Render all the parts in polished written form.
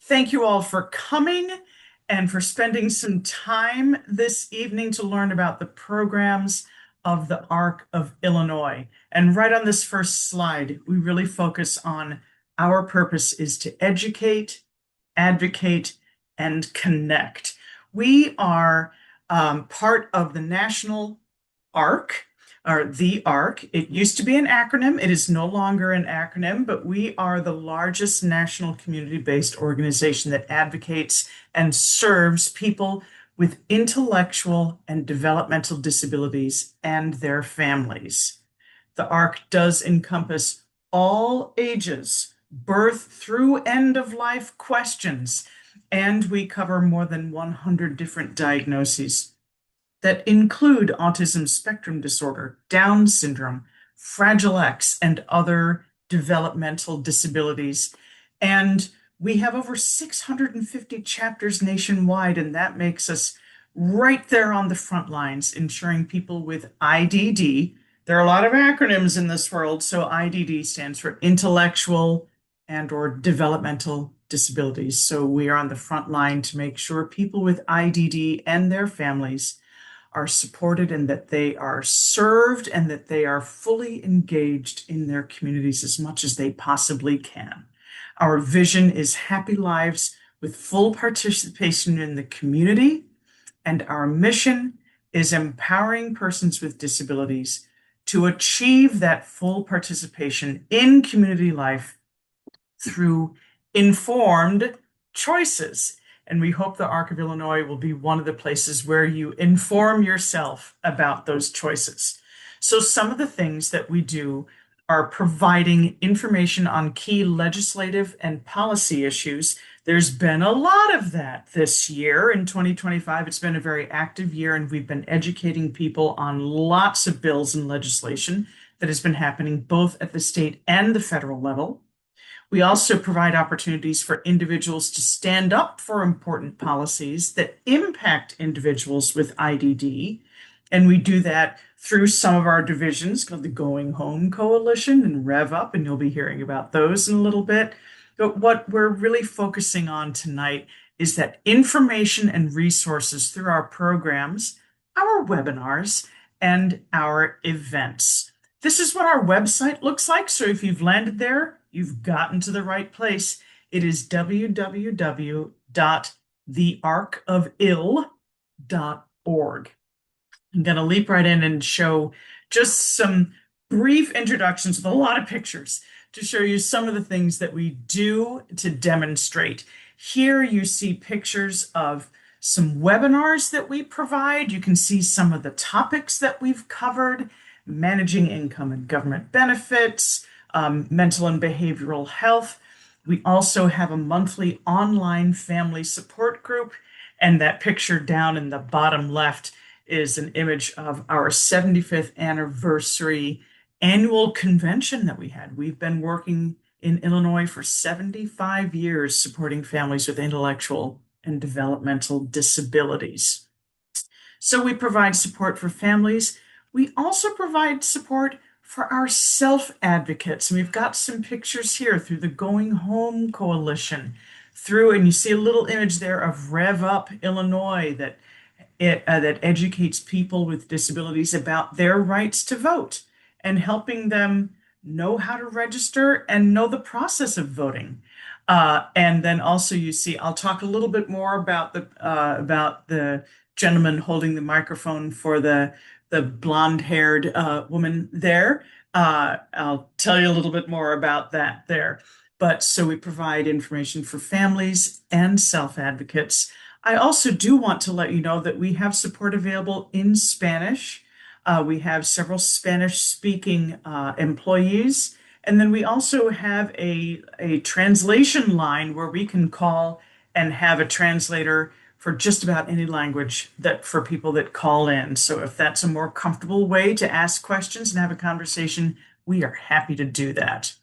Thank you all for coming and for spending some time this evening to learn about the programs of the Arc of Illinois. And right on this first slide, we really focus on our purpose is to educate, advocate, and connect. We are part of the National Arc, or the ARC. It used to be an acronym. It is no longer an acronym, but we are the largest national community-based organization that advocates and serves people with intellectual and developmental disabilities and their families. The ARC does encompass all ages, birth through end of life questions, and we cover more than 100 different diagnoses that include autism spectrum disorder, Down syndrome, Fragile X, and other developmental disabilities. And we have over 650 chapters nationwide, and that makes us right there on the front lines, ensuring people with IDD. There are a lot of acronyms in this world, so IDD stands for intellectual and or developmental disabilities. So we are on the front line to make sure people with IDD and their families are supported and that they are served and that they are fully engaged in their communities as much as they possibly can. Our vision is happy lives with full participation in the community, and our mission is empowering persons with disabilities to achieve that full participation in community life through informed choices. And we hope the Arc of Illinois will be one of the places where you inform yourself about those choices. So some of the things that we do are providing information on key legislative and policy issues. There's been a lot of that this year. In 2025, it's been a very active year, and we've been educating people on lots of bills and legislation that has been happening both at the state and the federal level. We also provide opportunities for individuals to stand up for important policies that impact individuals with IDD. And we do that through some of our divisions called the Going Home Coalition and Rev Up, and you'll be hearing about those in a little bit. But what we're really focusing on tonight is that information and resources through our programs, our webinars, and our events. This is what our website looks like. So if you've landed there, you've gotten to the right place. It is www.thearcofill.org. I'm going to leap right in and show just some brief introductions with a lot of pictures to show you some of the things that we do to demonstrate. Here you see pictures of some webinars that we provide. You can see some of the topics that we've covered: managing income and government benefits, mental and behavioral health. We also have a monthly online family support group, and that picture down in the bottom left is an image of our 75th anniversary annual convention that we had. We've been working in Illinois for 75 years supporting families with intellectual and developmental disabilities. So we provide support for families. We also provide support for our self-advocates. And we've got some pictures here through the Going Home Coalition, and you see a little image there of Rev Up Illinois that educates people with disabilities about their rights to vote and helping them know how to register and know the process of voting. And then also you see, I'll talk a little bit more about the gentleman holding the microphone for the blonde-haired woman there. I'll tell you a little bit more about that there. But so we provide information for families and self-advocates. I also do want to let you know that we have support available in Spanish. We have several Spanish-speaking employees. And then we also have a translation line where we can call and have a translator for just about any language for people that call in. So if that's a more comfortable way to ask questions and have a conversation, we are happy to do that.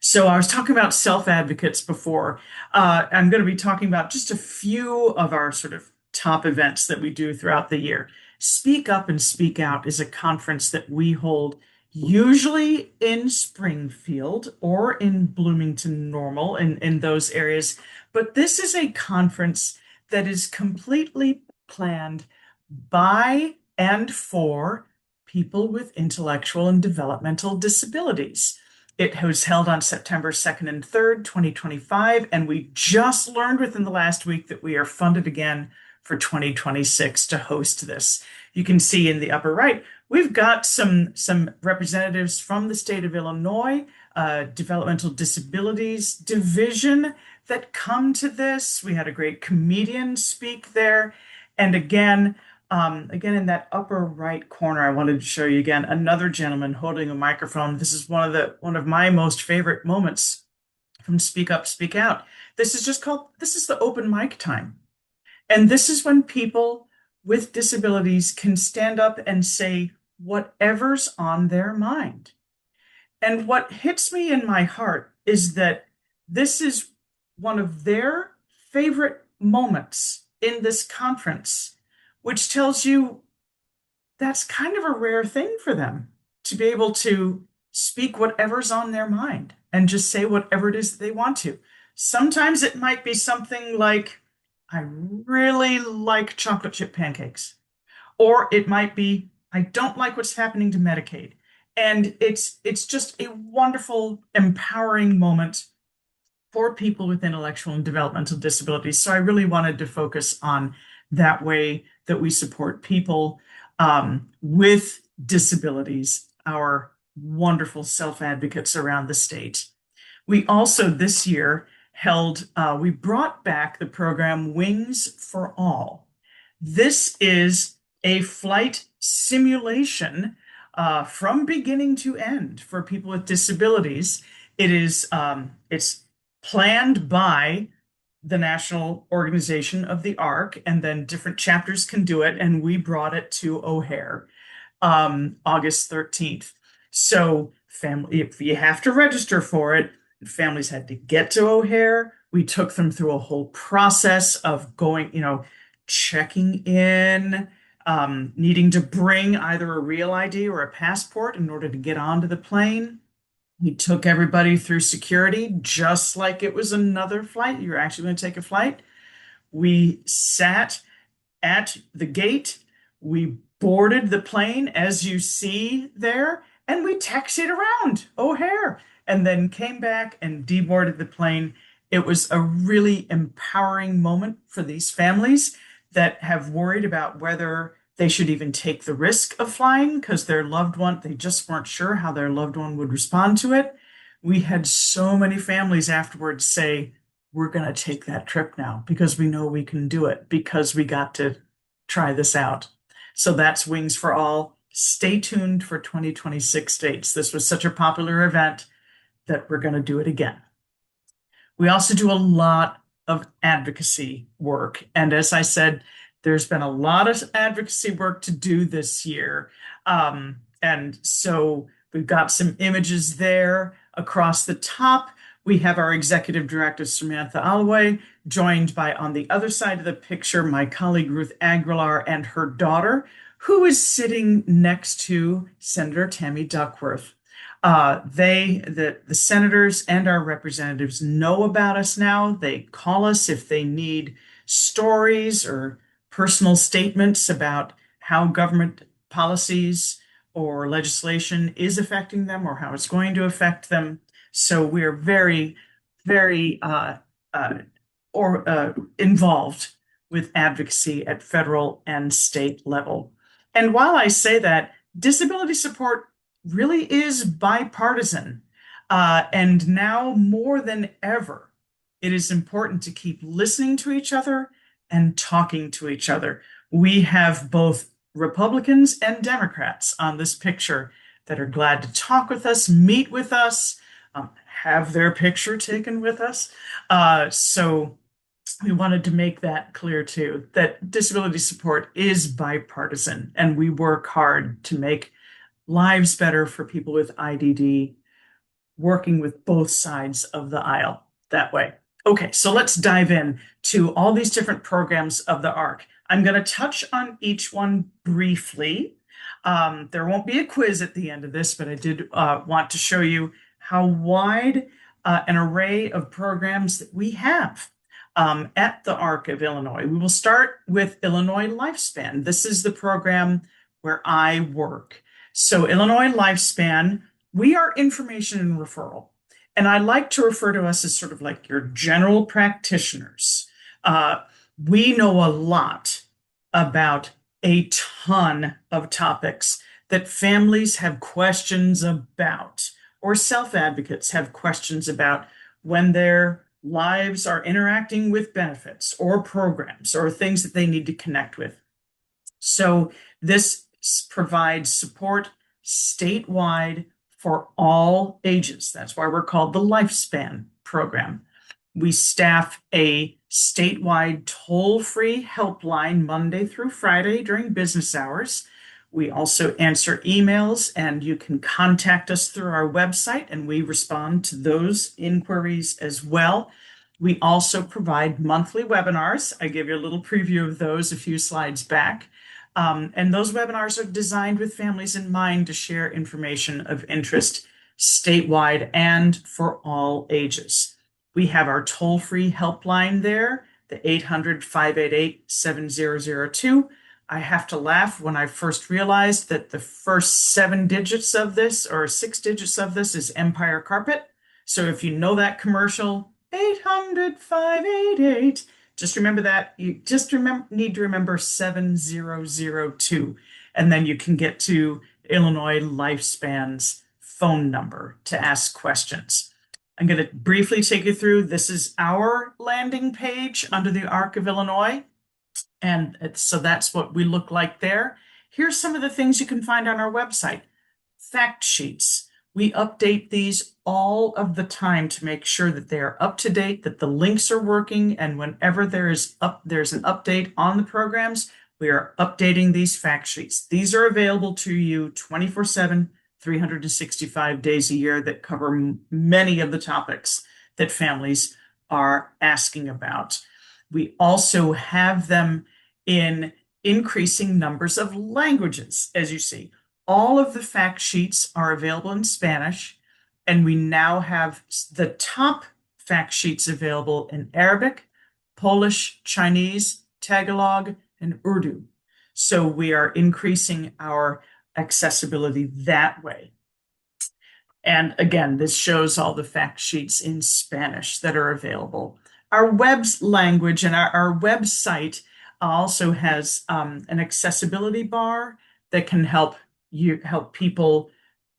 So I was talking about self-advocates before. I'm going to be talking about just a few of our sort of top events that we do throughout the year. Speak Up and Speak Out is a conference that we hold usually in Springfield or in Bloomington Normal, in those areas. But this is a conference that is completely planned by and for people with intellectual and developmental disabilities. It was held on September 2nd and 3rd, 2025, and we just learned within the last week that we are funded again for 2026 to host this. You can see in the upper right, we've got some representatives from the state of Illinois, Developmental Disabilities Division that come to this. We had a great comedian speak there. And again, in that upper right corner, I wanted to show you again another gentleman holding a microphone. This is one of my most favorite moments from Speak Up, Speak Out. This is the open mic time. And this is when people with disabilities can stand up and say whatever's on their mind. And what hits me in my heart is that this is one of their favorite moments in this conference, which tells you that's kind of a rare thing for them to be able to speak whatever's on their mind and just say whatever it is that they want to. Sometimes it might be something like, I really like chocolate chip pancakes. Or it might be, I don't like what's happening to Medicaid. And it's just a wonderful, empowering moment for people with intellectual and developmental disabilities. So I really wanted to focus on that way that we support people with disabilities, our wonderful self-advocates around the state. We also this year we brought back the program Wings for All. This is a flight simulation from beginning to end for people with disabilities. It's planned by the National Organization of the Arc, and then different chapters can do it. And we brought it to O'Hare August 13th. So if you have to register for it, families had to get to O'Hare. We took them through a whole process of going, checking in, needing to bring either a real ID or a passport in order to get onto the plane. We took everybody through security, just like it was another flight. You're actually going to take a flight. We sat at the gate. We boarded the plane, as you see there, and we taxied around O'Hare and then came back and deboarded the plane. It was a really empowering moment for these families that have worried about whether they should even take the risk of flying because they just weren't sure how their loved one would respond to it. We had so many families afterwards say, we're going to take that trip now because we know we can do it, because we got to try this out. So that's Wings for All. Stay tuned for 2026 dates. This was such a popular event that we're going to do it again. We also do a lot of advocacy work. And as I said, there's been a lot of advocacy work to do this year. And so we've got some images there. Across the top, we have our executive director, Samantha Alloway, joined by, on the other side of the picture, my colleague Ruth Aguilar and her daughter, who is sitting next to Senator Tammy Duckworth. The senators and our representatives know about us now. They call us if they need stories or personal statements about how government policies or legislation is affecting them or how it's going to affect them. So we're very, very involved with advocacy at federal and state level. And while I say that, disability support really is bipartisan. And now more than ever, it is important to keep listening to each other and talking to each other. We have both Republicans and Democrats on this picture that are glad to talk with us, meet with us, have their picture taken with us. So we wanted to make that clear too, that disability support is bipartisan, and we work hard to make lives better for people with IDD, working with both sides of the aisle that way. Okay, so let's dive in to all these different programs of the ARC. I'm going to touch on each one briefly. There won't be a quiz at the end of this, but I did want to show you how wide an array of programs that we have. at the ARC of Illinois. We will start with Illinois Lifespan. This is the program where I work. So Illinois Lifespan, we are information and referral. And I like to refer to us as sort of like your general practitioners. We know a lot about a ton of topics that families have questions about, or self-advocates have questions about when their lives are interacting with benefits or programs or things that they need to connect with. So this provides support statewide for all ages. That's why we're called the Lifespan Program. We staff a statewide toll-free helpline Monday through Friday during business hours. We also answer emails, and you can contact us through our website, and we respond to those inquiries as well. We also provide monthly webinars. I gave you a little preview of those a few slides back. And those webinars are designed with families in mind to share information of interest statewide and for all ages. We have our toll-free helpline there, the 800-588-7002. I have to laugh when I first realized that the first 7 digits of this, or 6 digits of this, is Empire Carpet. So if you know that commercial, 800-588, just remember that. You just need to remember 7002. And then you can get to Illinois Lifespan's phone number to ask questions. I'm going to briefly take you through. This is our landing page under the ARC of Illinois. And so that's what we look like there. Here's some of the things you can find on our website. Fact sheets. We update these all of the time to make sure that they are up to date, that the links are working, and whenever there's an update on the programs, we are updating these fact sheets. These are available to you 24/7, 365 days a year that cover many of the topics that families are asking about. We also have them in increasing numbers of languages, as you see. All of the fact sheets are available in Spanish, and we now have the top fact sheets available in Arabic, Polish, Chinese, Tagalog, and Urdu. So we are increasing our accessibility that way. And again, this shows all the fact sheets in Spanish that are available. Our web's language and our website also has an accessibility bar that can help people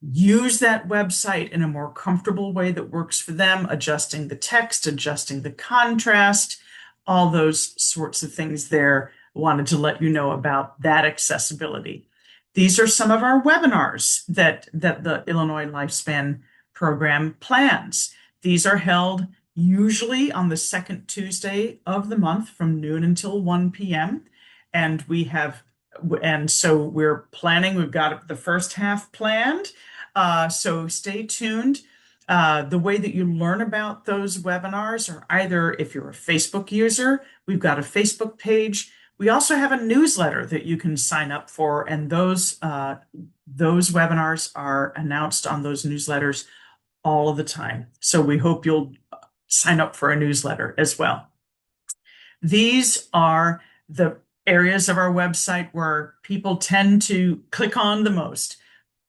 use that website in a more comfortable way that works for them, adjusting the text, adjusting the contrast, all those sorts of things there. Wanted to let you know about that accessibility. These are some of our webinars that the Illinois Lifespan Program plans. These are held usually on the second Tuesday of the month from noon until 1 p.m. And so we're planning, we've got the first half planned. So stay tuned. The way that you learn about those webinars are either, if you're a Facebook user, we've got a Facebook page. We also have a newsletter that you can sign up for, and those webinars are announced on those newsletters all of the time. So we hope you'll sign up for a newsletter as well. These are the areas of our website where people tend to click on the most.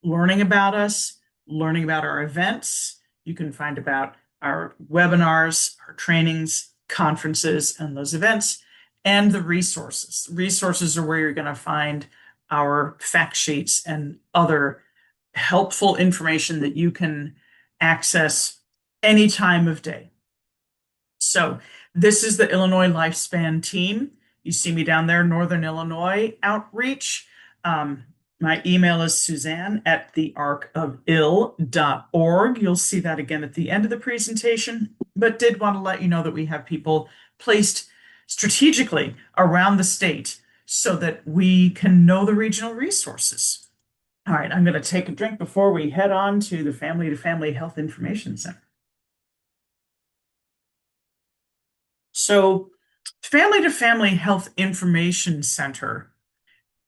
Learning about us, learning about our events. You can find about our webinars, our trainings, conferences, and those events, and the resources. Resources are where you're going to find our fact sheets and other helpful information that you can access any time of day. So this is the Illinois Lifespan team. You see me down there, Northern Illinois Outreach. My email is suzanne@thearcofil.org. You'll see that again at the end of the presentation, but did want to let you know that we have people placed strategically around the state so that we can know the regional resources. All right, I'm going to take a drink before we head on to the Family to Family Health Information Center. So Family to Family Health Information Center,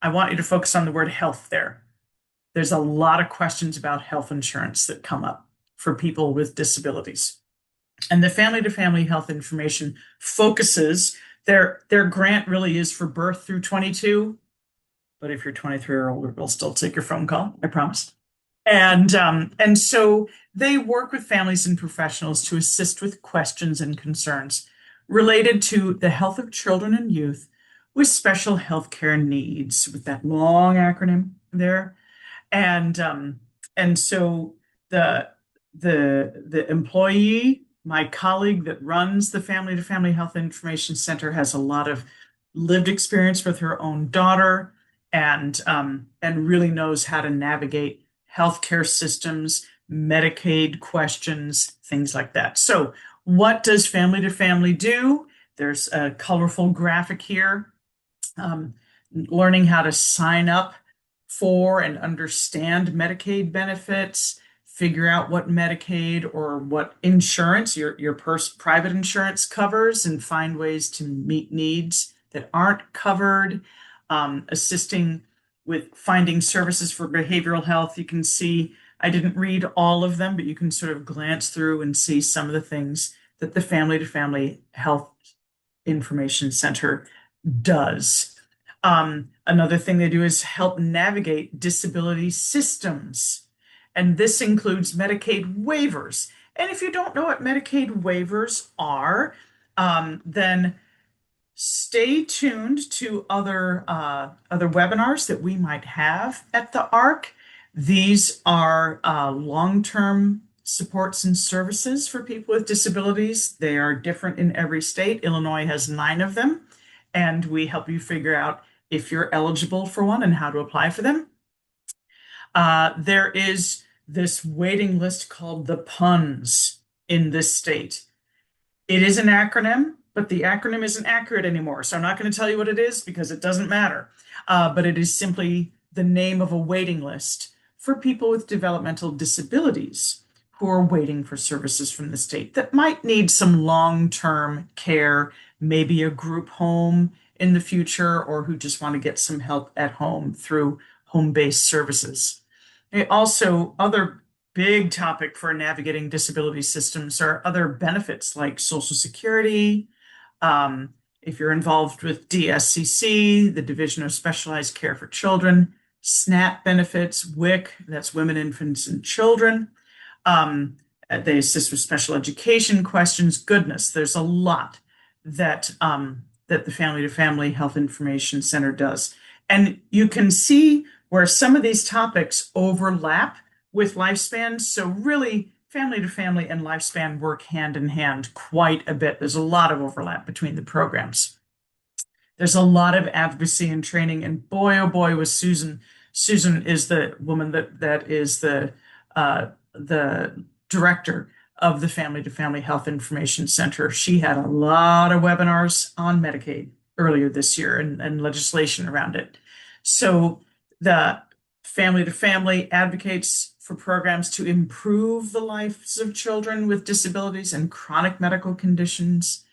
I want you to focus on the word health there. There's a lot of questions about health insurance that come up for people with disabilities. And the Family to Family Health Information focuses, their grant really is for birth through 22, but if you're 23 or older, we'll still take your phone call, I promise. And so they work with families and professionals to assist with questions and concerns related to the health of children and youth with special healthcare needs, with that long acronym there. And so the the employee, my colleague that runs the Family to Family Health Information Center, has a lot of lived experience with her own daughter, and really knows how to navigate healthcare systems, Medicaid questions, things like that. So, what does Family to Family do? There's a colorful graphic here, learning how to sign up for and understand Medicaid benefits, figure out what Medicaid or what insurance your private insurance covers, and find ways to meet needs that aren't covered, assisting with finding services for behavioral health. You can see, I didn't read all of them, but you can sort of glance through and see some of the things that the Family to Family Health Information Center does. Another thing they do is help navigate disability systems, and this includes Medicaid waivers. And if you don't know what Medicaid waivers are, then stay tuned to other webinars that we might have at the ARC. These are long-term supports and services for people with disabilities. They are different in every state. Illinois has 9 of them, and we help you figure out if you're eligible for one and how to apply for them. There is this waiting list called the PUNS in this state. It is an acronym, but the acronym isn't accurate anymore. So I'm not going to tell you what it is because it doesn't matter. But it is simply the name of a waiting list for people with developmental disabilities who are waiting for services from the state that might need some long-term care, maybe a group home in the future, or who just want to get some help at home through home-based services. Also, other big topic for navigating disability systems are other benefits like Social Security. If you're involved with DSCC, the Division of Specialized Care for Children, SNAP benefits, WIC, that's Women, Infants, and Children. They assist with special education questions. Goodness, there's a lot that that the Family to Family Health Information Center does. And you can see where some of these topics overlap with Lifespan. So really, Family to Family and Lifespan work hand in hand quite a bit. There's a lot of overlap between the programs. There's a lot of advocacy and training, and boy, oh boy, was Susan. Susan is the woman that is the director of the Family to Family Health Information Center. She had a lot of webinars on Medicaid earlier this year and legislation around it. So the Family to Family advocates for programs to improve the lives of children with disabilities and chronic medical conditions.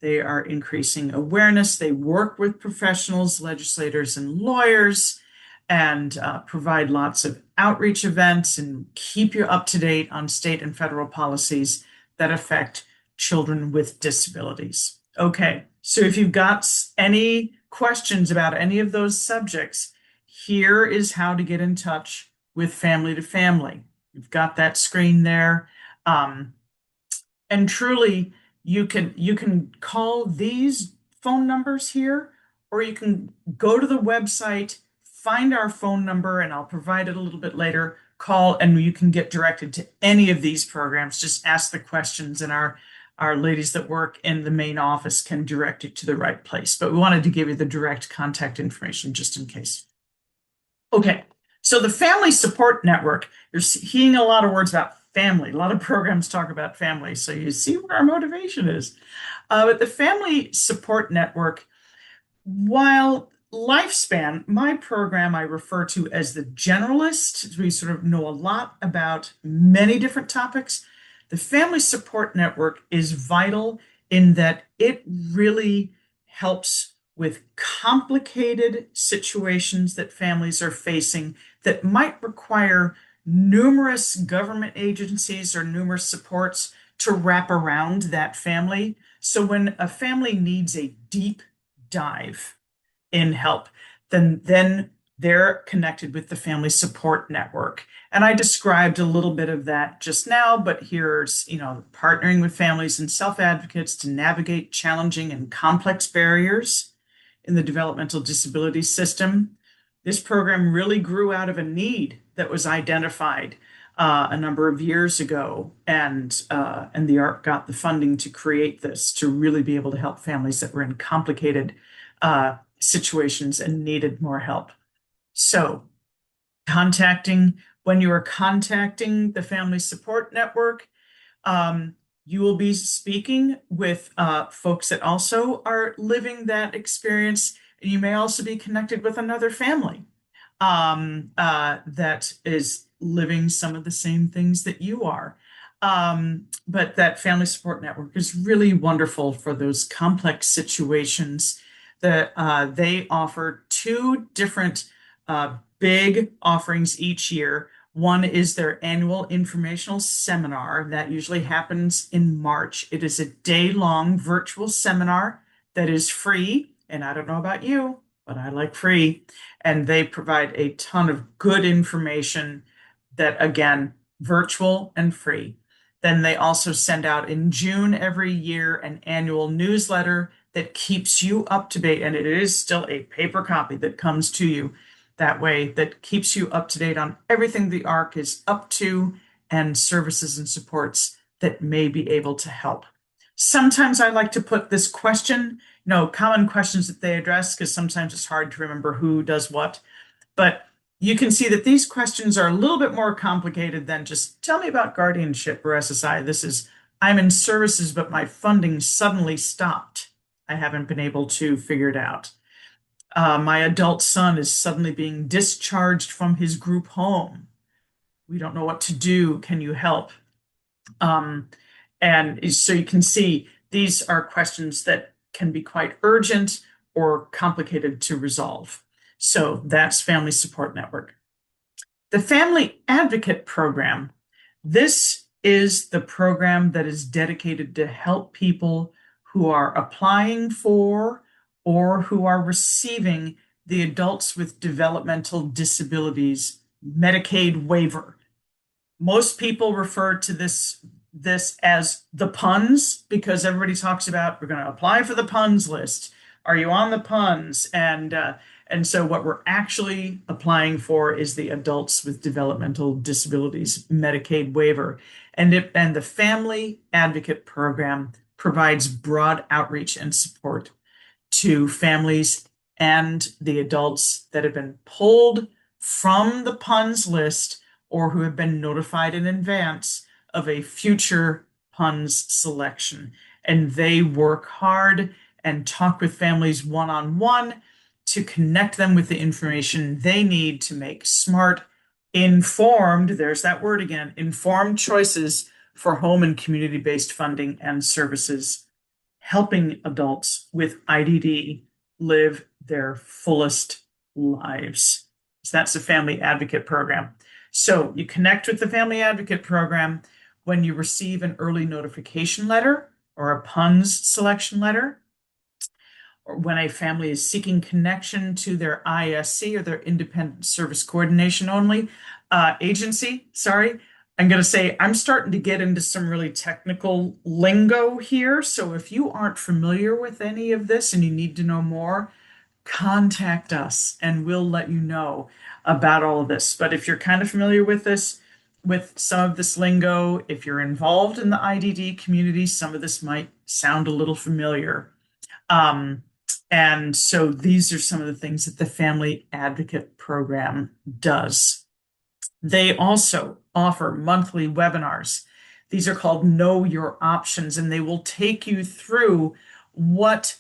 They are increasing awareness. They work with professionals, legislators, and lawyers, and provide lots of outreach events and keep you up to date on state and federal policies that affect children with disabilities. Okay, so if you've got any questions about any of those subjects, here is how to get in touch with Family to Family. You've got that screen there. And truly, you can call these phone numbers here, or you can go to the website, find our phone number, and I'll provide it a little bit later, call, and you can get directed to any of these programs. Just ask the questions, and our ladies that work in the main office can direct you to the right place. But we wanted to give you the direct contact information just in case. Okay, so the Family Support Network, you're hearing a lot of words about family. A lot of programs talk about family, so you see where our motivation is. But the Family Support Network, while Lifespan, my program I refer to as the generalist, we sort of know a lot about many different topics. The Family Support Network is vital in that it really helps with complicated situations that families are facing that might require numerous government agencies or numerous supports to wrap around that family. So when a family needs a deep dive in help, then they're connected with the Family Support Network. And I described a little bit of that just now, but here's, partnering with families and self-advocates to navigate challenging and complex barriers in the developmental disability system. This program really grew out of a need that was identified a number of years ago, and the ARC got the funding to create this to really be able to help families that were in complicated situations and needed more help. So, when you are contacting the Family Support Network, you will be speaking with folks that also are living that experience. You may also be connected with another family that is living some of the same things that you are. But that Family Support Network is really wonderful for those complex situations. That they offer two different big offerings each year. One is their annual informational seminar that usually happens in March. It is a day-long virtual seminar that is free. And I don't know about you, but I like free. And they provide a ton of good information that, again, virtual and free. Then they also send out in June every year an annual newsletter that keeps you up to date. And it is still a paper copy that comes to you that way, that keeps you up to date on everything the ARC is up to and services and supports that may be able to help. Sometimes I like to put this question, common questions that they address, because sometimes it's hard to remember who does what. But you can see that these questions are a little bit more complicated than just tell me about guardianship or SSI. This is, I'm in services, but my funding suddenly stopped. I haven't been able to figure it out. My adult son is suddenly being discharged from his group home. We don't know what to do. Can you help? And so you can see these are questions that can be quite urgent or complicated to resolve. So that's Family Support Network. The Family Advocate Program. This is the program that is dedicated to help people who are applying for or who are receiving the Adults with Developmental Disabilities Medicaid waiver. Most people refer to this as the PUNS because everybody talks about we're going to apply for the PUNS list. Are you on the PUNS? And so what we're actually applying for is the Adults with Developmental Disabilities Medicaid waiver. And the Family Advocate Program provides broad outreach and support to families and the adults that have been pulled from the PUNS list or who have been notified in advance of a future PUNS selection. And they work hard and talk with families one-on-one to connect them with the information they need to make smart, informed, there's that word again, informed choices for home and community-based funding and services, helping adults with IDD live their fullest lives. So that's the Family Advocate Program. So you connect with the Family Advocate Program when you receive an early notification letter or a PUNS selection letter, or when a family is seeking connection to their ISC or their Independent Service Coordination Only agency. Sorry, I'm going to say I'm starting to get into some really technical lingo here. So if you aren't familiar with any of this and you need to know more, contact us and we'll let you know about all of this. But if you're kind of familiar with this, with some of this lingo, if you're involved in the IDD community, some of this might sound a little familiar. And so these are some of the things that the Family Advocate Program does. They also offer monthly webinars. These are called Know Your Options, and they will take you through what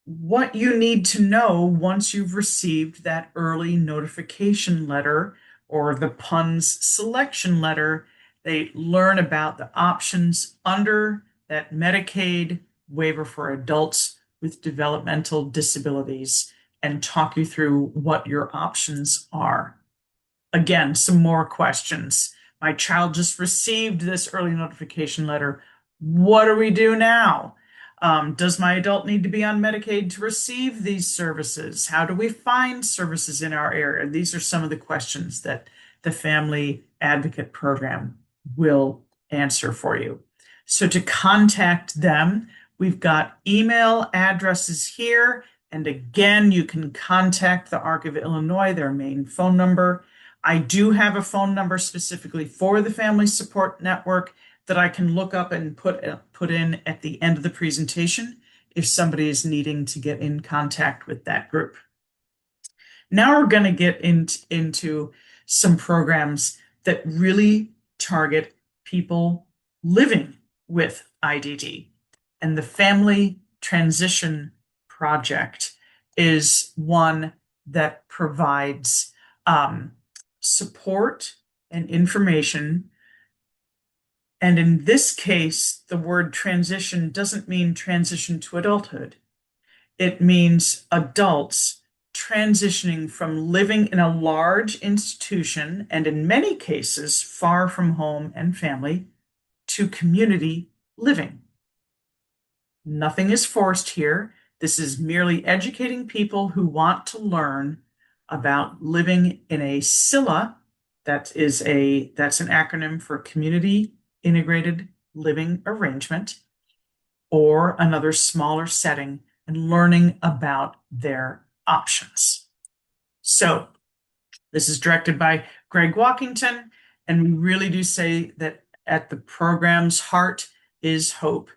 you need to know once you've received that early notification letter or the PUNS selection letter. They learn about the options under that Medicaid waiver for adults with developmental disabilities and talk you through what your options are. Again, some more questions. My child just received this early notification letter. What do we do now? Does my adult need to be on Medicaid to receive these services? How do we find services in our area? These are some of the questions that the Family Advocate Program will answer for you. So to contact them, we've got email addresses here. And again, you can contact the ARC of Illinois, their main phone number. I do have a phone number specifically for the Family Support Network that I can look up and put in at the end of the presentation if somebody is needing to get in contact with that group. Now we're going to get into some programs that really target people living with IDD. And the Family Transition Project is one that provides support and information. And in this case, the word transition doesn't mean transition to adulthood. It means adults transitioning from living in a large institution, and in many cases, far from home and family, to community living. Nothing is forced here. This is merely educating people who want to learn about living in a CILA. That's an acronym for Community Integrated Living Arrangement, or another smaller setting, and learning about their options. So this is directed by Greg Walkington, and we really do say that at the program's heart is hope.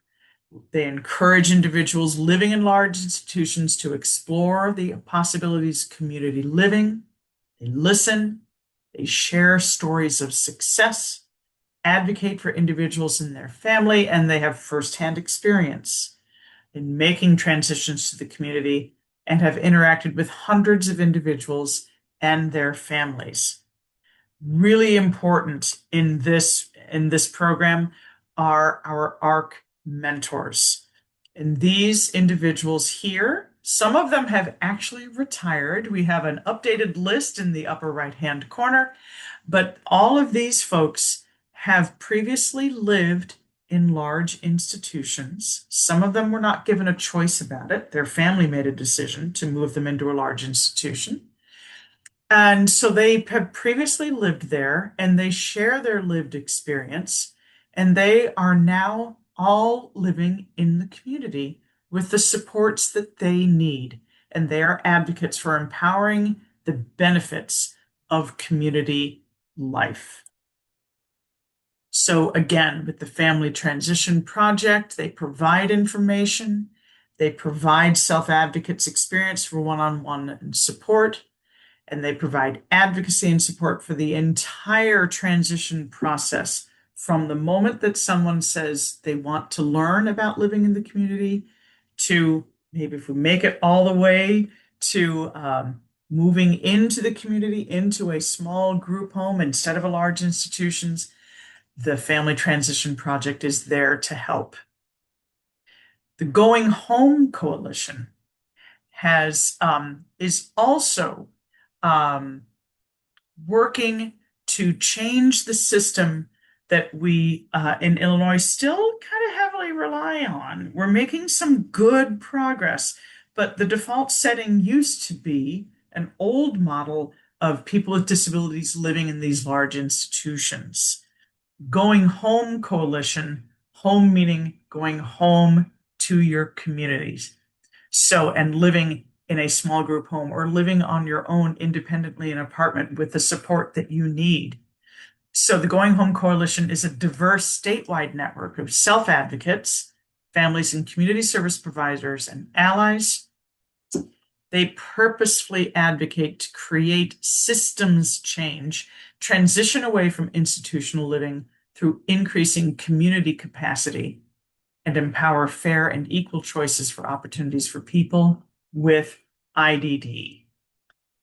They encourage individuals living in large institutions to explore the possibilities of community living. They listen, they share stories of success, advocate for individuals and their family, and they have firsthand experience in making transitions to the community and have interacted with hundreds of individuals and their families. Really important in this program are our ARC mentors. And these individuals here, some of them have actually retired. We have an updated list in the upper right-hand corner, but all of these folks have previously lived in large institutions. Some of them were not given a choice about it. Their family made a decision to move them into a large institution. And so they have previously lived there, and they share their lived experience, and they are now all living in the community with the supports that they need. And they are advocates for empowering the benefits of community life. So again, with the Family Transition Project, they provide information, they provide self-advocates experience for one-on-one support, and they provide advocacy and support for the entire transition process, from the moment that someone says they want to learn about living in the community to, maybe if we make it all the way to moving into the community, into a small group home instead of a large institutions. The Family Transition Project is there to help. The Going Home Coalition is also working to change the system that we in Illinois still kind of heavily rely on. We're making some good progress, but the default setting used to be an old model of people with disabilities living in these large institutions. Going Home Coalition, home meaning going home to your communities. So, and living in a small group home or living on your own independently in an apartment with the support that you need. So the Going Home Coalition is a diverse statewide network of self-advocates, families and community service providers, and allies. They purposefully advocate to create systems change, transition away from institutional living through increasing community capacity, and empower fair and equal choices for opportunities for people with IDD.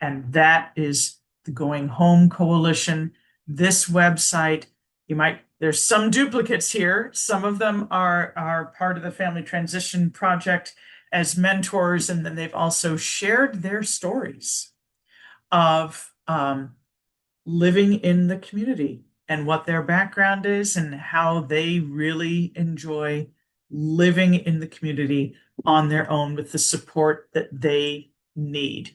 And that is the Going Home Coalition. This website, there's some duplicates here. Some of them are part of the Family Transition Project as mentors, and then they've also shared their stories of living in the community and what their background is and how they really enjoy living in the community on their own with the support that they need.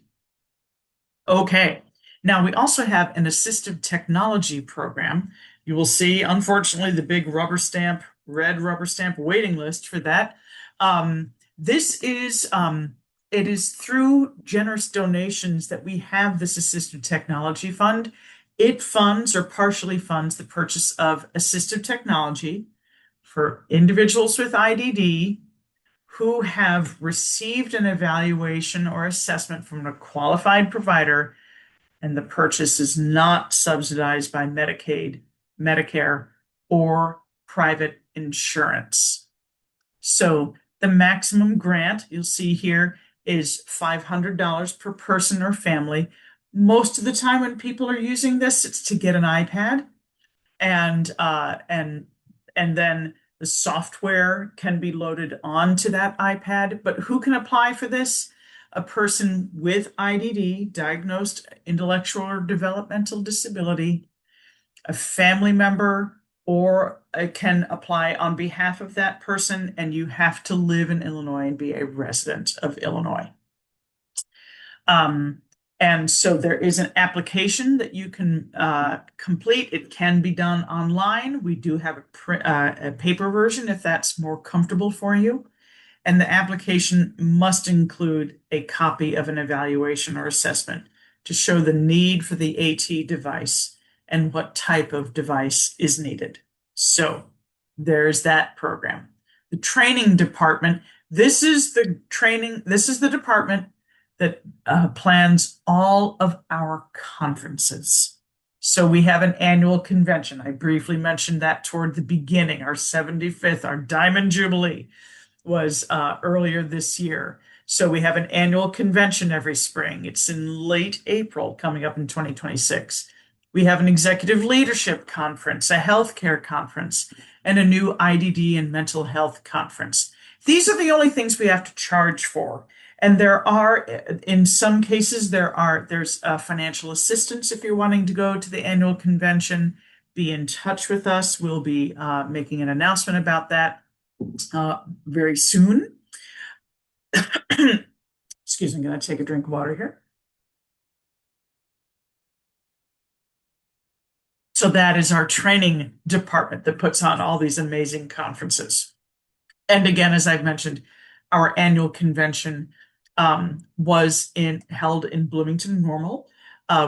Okay. Now we also have an assistive technology program. You will see, unfortunately, the big red rubber stamp waiting list for that. This is it is through generous donations that we have this assistive technology fund. It funds or partially funds the purchase of assistive technology for individuals with IDD who have received an evaluation or assessment from a qualified provider, and the purchase is not subsidized by Medicaid, Medicare, or private insurance. So the maximum grant you'll see here is $500 per person or family. Most of the time when people are using this, it's to get an iPad, and then the software can be loaded onto that iPad. But who can apply for this? A person with IDD, diagnosed intellectual or developmental disability, a family member, or can apply on behalf of that person, and you have to live in Illinois and be a resident of Illinois. And so there is an application that you can complete. It can be done online. We do have a paper version if that's more comfortable for you. And the application must include a copy of an evaluation or assessment to show the need for the AT device and what type of device is needed. So there's that program. The training department, this is the department that plans all of our conferences. So we have an annual convention. I briefly mentioned that toward the beginning. Our 75th, our Diamond Jubilee was earlier this year. So we have an annual convention every spring. It's in late April, coming up in 2026. We have an executive leadership conference, a healthcare conference, and a new IDD and mental health conference. These are the only things we have to charge for. And there are, in some cases, there's financial assistance if you're wanting to go to the annual convention. Be in touch with us. We'll be making an announcement about that very soon. Excuse me, I'm going to take a drink of water here. So that is our training department that puts on all these amazing conferences. And again, as I've mentioned, our annual convention was held in Bloomington Normal.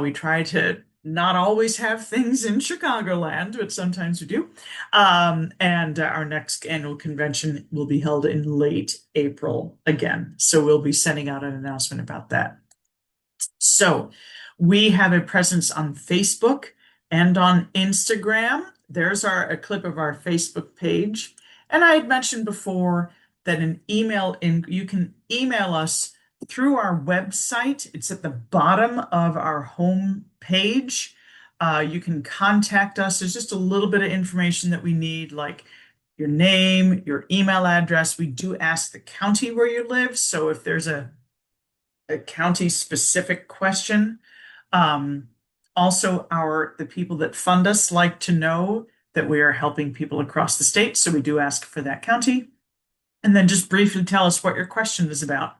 We try to not always have things in Chicagoland, but sometimes we do. And our next annual convention will be held in late April again. So we'll be sending out an announcement about that. So we have a presence on Facebook and on Instagram. There's a clip of our Facebook page. And I had mentioned before that you can email us through our website. It's at the bottom of our home page. You can contact us. There's just a little bit of information that we need, like your name, your email address. We do ask the county where you live. So if there's a county specific question, also the people that fund us like to know that we are helping people across the state. So we do ask for that county. And then just briefly tell us what your question is about,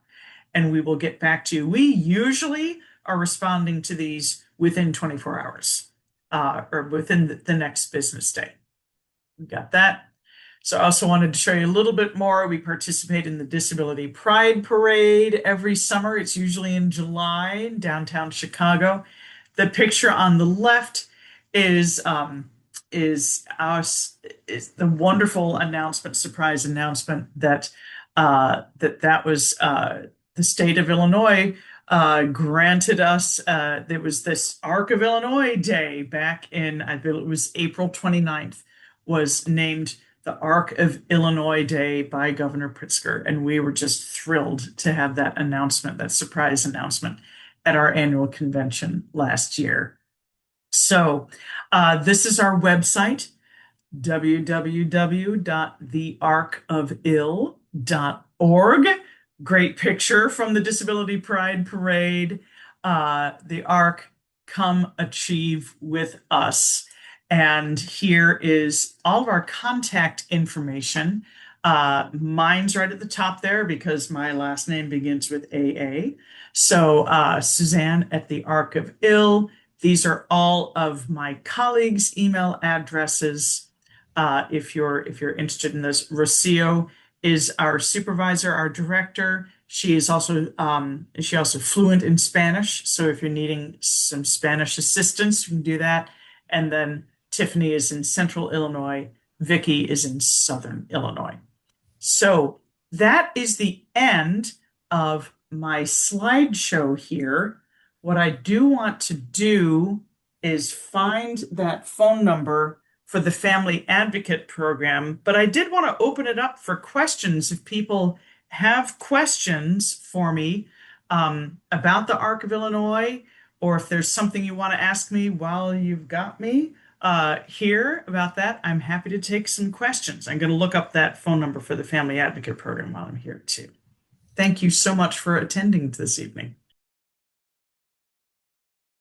and we will get back to you. We usually are responding to these within 24 hours or within the next business day. We got that. So I also wanted to show you a little bit more. We participate in the Disability Pride Parade every summer. It's usually in July in downtown Chicago. The picture on the left is the wonderful surprise announcement that was the state of Illinois granted us. There was this Arc of Illinois Day back in, I believe it was April 29th, was named the Arc of Illinois Day by Governor Pritzker. And we were just thrilled to have that announcement, that surprise announcement at our annual convention last year. So this is our website, www.thearcofill.org. Great picture from the Disability Pride Parade. The ARC, come achieve with us. And here is all of our contact information. Mine's right at the top there because my last name begins with AA. So Suzanne at the Arc of Ill. These are all of my colleagues' email addresses. If you're interested in this, Rocio is our supervisor, our director. She also fluent in Spanish. So if you're needing some Spanish assistance, you can do that. And then Tiffany is in Central Illinois. Vicky is in Southern Illinois. So that is the end of my slideshow here. What I do want to do is find that phone number for the Family Advocate Program, but I did want to open it up for questions if people have questions for me about the Arc of Illinois, or if there's something you want to ask me while you've got me here about that, I'm happy to take some questions. I'm going to look up that phone number for the Family Advocate Program while I'm here too. Thank you so much for attending this evening.